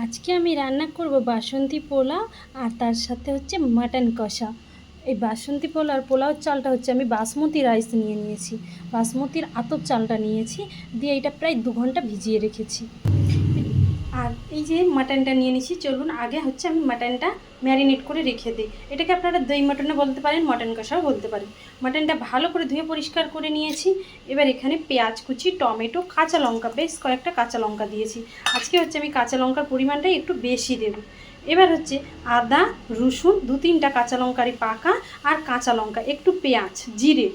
আজকে আমি রান্না করব বাসন্তী পোলাও আর তার সাথে হচ্ছে মাটন কষা। এই বাসন্তী পোলাও আর পোলাওর চালটা হচ্ছে আমি বাসমতি রাইস নিয়েছি, বাসমতির আতপ চালটা নিয়েছি, দিয়ে এটা প্রায় 2 ঘন্টা ভিজিয়ে রেখেছি। আর এই যে মাটনটা নিয়ে নিয়েছি, চলুন আগে হচ্ছে আমি মাটনটা ম্যারিনেট করে রেখে দিই। এটাকে আপনারা দই মাটনও বলতে পারেন, মাটন কষাও বলতে পারেন। মাটনটা ভালো করে ধুয়ে পরিষ্কার করে নিয়েছি। এবার এখানে পেঁয়াজ কুচি, টমেটো, কাঁচা লঙ্কা, বেশ কয়েকটা কাঁচা লঙ্কা দিয়েছি। আজকে হচ্ছে আমি কাঁচা লঙ্কার পরিমাণটা একটু বেশি দেব। এবার হচ্ছে আদা, রসুন, 2-3টা কাঁচা লঙ্কারই পাকা, আর কাঁচা লঙ্কা, একটু পেঁয়াজ, জিরে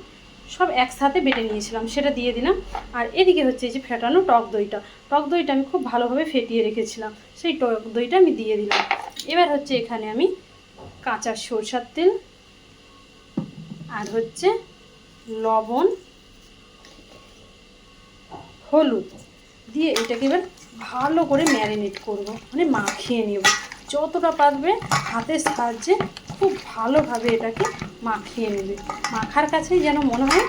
সব একসাথে বেটে নিয়েছিলাম, সেটা দিয়ে দিলাম। আর এদিকে হচ্ছে এই যে ফেটানো টক দইটা আমি খুব ভালোভাবে ফেটিয়ে রেখেছিলাম, সেই টক দইটা আমি দিয়ে দিলাম। এবার হচ্ছে এখানে আমি কাঁচা সরষের তেল আর হচ্ছে লবণ, হলুদ দিয়ে এটাকে এবার ভালো করে ম্যারিনেট করব, মানে মাখিয়ে নেব। যতটা পারবে হাতের সাহায্যে খুব ভালোভাবে এটাকে মাখিয়ে নেবে। মাখার কাছেই যেন মনে হয়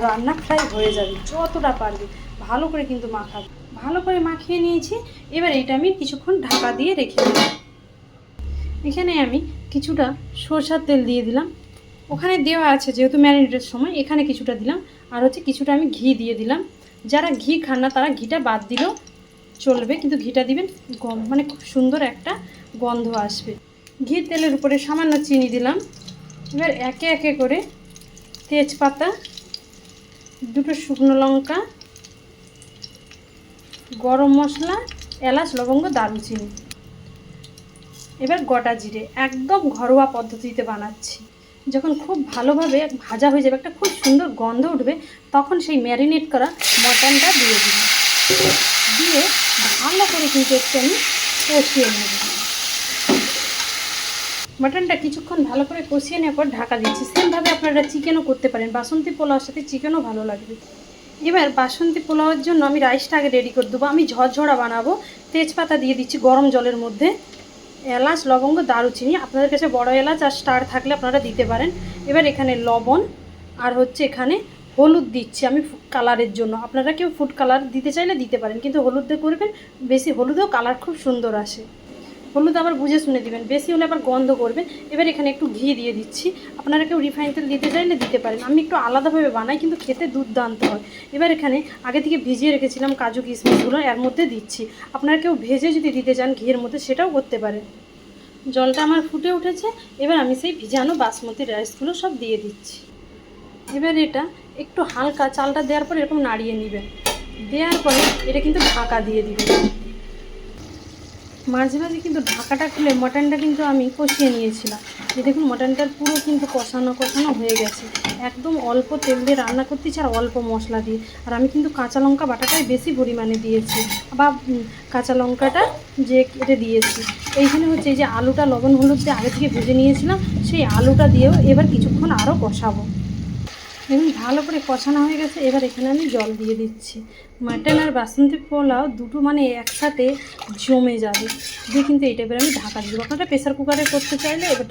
রান্না প্রায় হয়ে যাবে, যতটা পারবে ভালো করে কিন্তু মাখাবে। ভালো করে মাখিয়ে নিয়েছি। এবার এটা আমি কিছুক্ষণ ঢাকা দিয়ে রেখে দেব। এখানে আমি কিছুটা সরষের তেল দিয়ে দিলাম, ওখানে দেওয়া আছে যেহেতু ম্যারিনেটের সময়, এখানে কিছুটা দিলাম। আর হচ্ছে কিছুটা আমি ঘি দিয়ে দিলাম। যারা ঘি খান না তারা ঘিটা বাদ দিলেও চলবে, কিন্তু ঘিটা দিবেন, মানে খুব সুন্দর একটা গন্ধ আসবে। ঘি তেলের উপরে সামান্য চিনি দিলাম। এবার একে একে করে তেজপাতা, 2টো শুকনো লঙ্কা, গরম মশলা, এলাচ, লবঙ্গ, দারুচিনি, এবার গোটা জিরে, একদম ঘরোয়া পদ্ধতিতে বানাচ্ছি। যখন খুব ভালোভাবে ভাজা হয়ে যাবে, একটা খুব সুন্দর গন্ধ উঠবে, তখন সেই ম্যারিনেট করা মটনটা দিয়ে দিই। দিয়ে ভালো করে কিন্তু একটু আমি কষিয়ে নেব। মটনটা কিছুক্ষণ ভালো করে কষিয়ে নেওয়ার পর ঢাকা দিচ্ছি। সেমভাবে আপনারা চিকেনও করতে পারেন, বাসন্তী পোলাওর সাথে চিকেনও ভালো লাগবে। এবার বাসন্তী পোলাওয়ের জন্য আমি রাইসটা আগে রেডি করে দেবো। আমি ঝরঝরা বানাবো। তেজপাতা দিয়ে দিচ্ছি গরম জলের মধ্যে, এলাচ, লবঙ্গ, দারুচিনি, আপনাদের কাছে বড় এলাচ আর স্টার থাকলে আপনারা দিতে পারেন। এবার এখানে লবণ আর হচ্ছে এখানে হলুদ দিচ্ছি আমি কালারের জন্য। আপনারা কেউ ফুড কালার দিতে চাইলে দিতে পারেন, কিন্তু হলুদ দিয়ে করবেন, বেশি হলুদেও কালার খুব সুন্দর আসে। হলুদ আবার বুঝে শুনে দিবেন, বেশি হলে আবার গন্ধ করবে। এবার এখানে একটু ঘি দিয়ে দিচ্ছি, আপনারা কেউ রিফাইন তেল দিতে চাইলে দিতে পারেন। আমি একটু আলাদাভাবে বানাই, কিন্তু খেতে দুর্দান্ত হয়। এবার এখানে আগে থেকে ভিজিয়ে রেখেছিলাম কাজু কিশমিশগুলো এর মধ্যে দিচ্ছি। আপনারা কেউ ভেজে যদি দিতে চান ঘিয়ের মধ্যে, সেটাও করতে পারেন। জলটা আমার ফুটে উঠেছে। এবার আমি সেই ভিজানো বাসমতি রাইসগুলো সব দিয়ে দিচ্ছি। এবার এটা একটু হালকা চালটা দেওয়ার পর এরকম নাড়িয়ে নেবেন। দেওয়ার পরে এটা কিন্তু ঢাকা দিয়ে দিবেন। মাঝে মাঝে কিন্তু ঢাকাটা খুলে মটনটা কিন্তু আমি কষিয়ে নিয়েছিলাম। এই দেখুন মটনটার পুরো কিন্তু কষানো হয়ে গেছে। একদম অল্প তেল দিয়ে রান্না করতেছি আর অল্প মশলা দিয়ে। আর আমি কিন্তু কাঁচা লঙ্কা বাটাটাই বেশি পরিমাণে দিয়েছি, বা কাঁচা লঙ্কাটা যে কেটে দিয়েছি। এইখানে হচ্ছে এই যে আলুটা লবণ হলুদ দিয়ে আগে থেকে ভেজে নিয়েছিলাম, সেই আলুটা দিয়েও এবার কিছুক্ষণ আরও কষাবো। দেখুন ভালো করে কষানো হয়ে গেছে। এবার এখানে আমি জল দিয়ে দিচ্ছি। মাটন আর বাসন্তী পোলাও দুটো মানে একসাথে জমে যাবে, দিয়ে কিন্তু এইটা এবার আমি ঢাকা দিব। আপনারা প্রেসার কুকারে করতে চাইলে এবার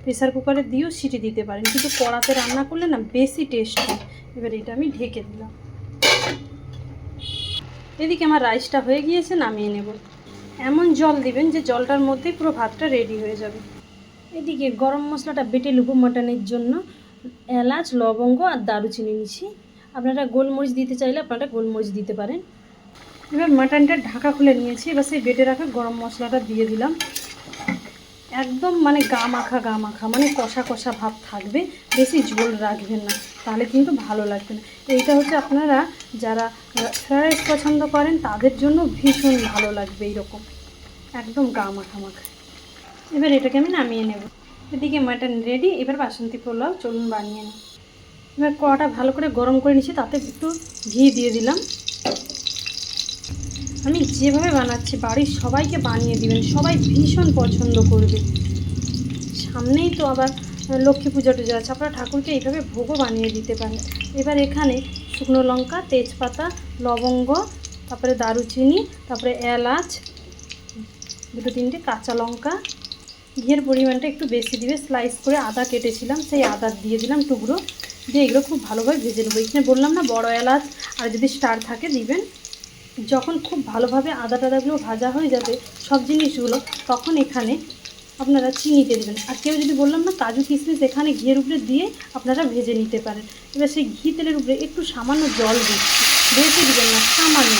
প্রেসার কুকারে দিয়েও সিটি দিতে পারেন, কিন্তু কড়াতে রান্না করলে না বেশি টেস্ট হয়। এবার এটা আমি ঢেকে দিলাম। এদিকে আমার রাইসটা হয়ে গিয়েছে, নামিয়ে নেব। এমন জল দিবেন যে জলটার মধ্যেই পুরো ভাতটা রেডি হয়ে যাবে। এদিকে গরম মশলাটা বেটে নেব মাটনের জন্য। এলাচ, লবঙ্গ আর দারুচিনি নিচ্ছি। আপনারা গোলমরিচ দিতে চাইলে আপনারা গোলমরিচ দিতে পারেন। এবার মাটনটা ঢাকা খুলে নিয়েছি। এবার সেই বেটে রাখা গরম মশলাটা দিয়ে দিলাম। একদম মানে গা মাখা মানে কষা কষা ভাব থাকবে, বেশি ঝোল রাখবেন না, তাহলে কিন্তু ভালো লাগবে না। এইটা হচ্ছে আপনারা যারা ফ্রাইড রাইস পছন্দ করেন তাদের জন্য ভীষণ ভালো লাগবে এইরকম, একদম গা মাখা। এবার এটাকে আমি নামিয়ে নেব। এদিকে মাটন রেডি। এবার বাসন্তী পোলাও চলুন বানিয়ে নিই। এবার কড়াটা ভালো করে গরম করে নিচ্ছি, তাতে একটু ঘি দিয়ে দিলাম। আমি যেভাবে বানাচ্ছি বাড়ির সবাইকে বানিয়ে দিবেন, সবাই ভীষণ পছন্দ করবে। সামনেই তো আবার লক্ষ্মী পূজা টুজা আছে, আপনারা ঠাকুরকে এইভাবে ভোগও বানিয়ে দিতে পারেন। এবার এখানে শুকনো লঙ্কা, তেজপাতা, লবঙ্গ, তারপরে দারুচিনি, তারপরে এলাচ, 2-3টে কাঁচা লঙ্কা, ঘিয়ের পরিমাণটা একটু বেশি দিবে। স্লাইস করে আদা কেটেছিলাম, সেই আদা দিয়ে দিলাম টুকরো, দিয়ে এগুলো খুব ভালোভাবে ভেজে নেবো। এখানে বললাম না বড় এলাচ আর যদি স্টার থাকে দিবেন। যখন খুব ভালোভাবে আদা টাদাগুলো ভাজা হয়ে যাবে সব জিনিসগুলো, তখন এখানে আপনারা চিনি দিয়ে দেবেন। আর কেউ যদি বললাম না কাজু কিশমিশ এখানে ঘিয়ের উপরে দিয়ে আপনারা ভেজে নিতে পারেন। এবার সেই ঘি তেলের উপরে একটু সামান্য জল দিচ্ছি, বেশি দিবেন না, সামান্য।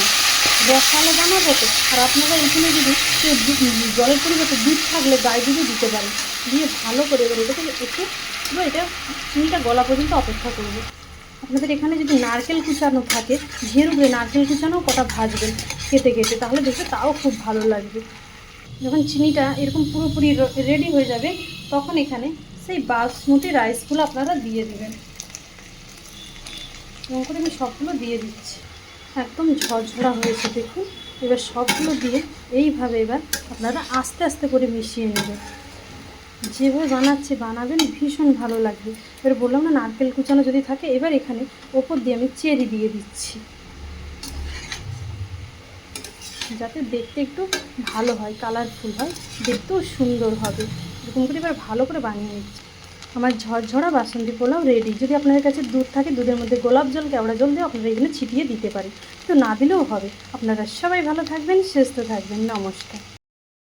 রসালো বানাবো তো। আর আপনারা এখানে যদি জলের পরিবর্তে দুধ থাকলে গায়ে দুধও দিতে পারেন। দিয়ে ভালো করে এবার এটাকে একটু পুরো এটা চিনিটা গলা পর্যন্ত অপেক্ষা করবো। আপনাদের এখানে যদি নারকেল কুচানো থাকে, ঘিয়ের উপরে নারকেল কুচানো কটা ভাজবেন কেটে কেটে, তাহলে দেখবে তাও খুব ভালো লাগবে। যখন চিনিটা এরকম পুরোপুরি রেডি হয়ে যাবে, তখন এখানে সেই বাসমতি রাইসগুলো আপনারা দিয়ে দেবেন। এরকম করে আমি সবগুলো দিয়ে দিচ্ছি। একদম ঝরঝরা হয়েছে দেখুন। এবার সবগুলো দিয়ে এইভাবে এবার আপনারা আস্তে আস্তে করে মিশিয়ে নেবেন। যেভাবে বানাবেন ভীষণ ভালো লাগবে। এবার বললাম না নারকেল কুচানো যদি থাকে, এবার এখানে ওপর দিয়ে আমি চেরি দিয়ে দিচ্ছি, যাতে দেখতে একটু ভালো হয়, কালারফুল হয়, দেখতেও সুন্দর হবে। এরকম করে এবার ভালো করে বানিয়ে নিচ্ছি। আমার ঝরঝরা বাসন্তী পোলাও রেডি। যদি আপনাদের কাছে দুধ থাকে, দুধের মধ্যে গোলাপ জল, কেওড়া জল দিয়ে আপনারা এখানে ছিটিয়ে দিতে পারেন, তো না দিলেও হবে। আপনারা সবাই ভালো থাকবেন, সুস্থ থাকবেন। নমস্কার।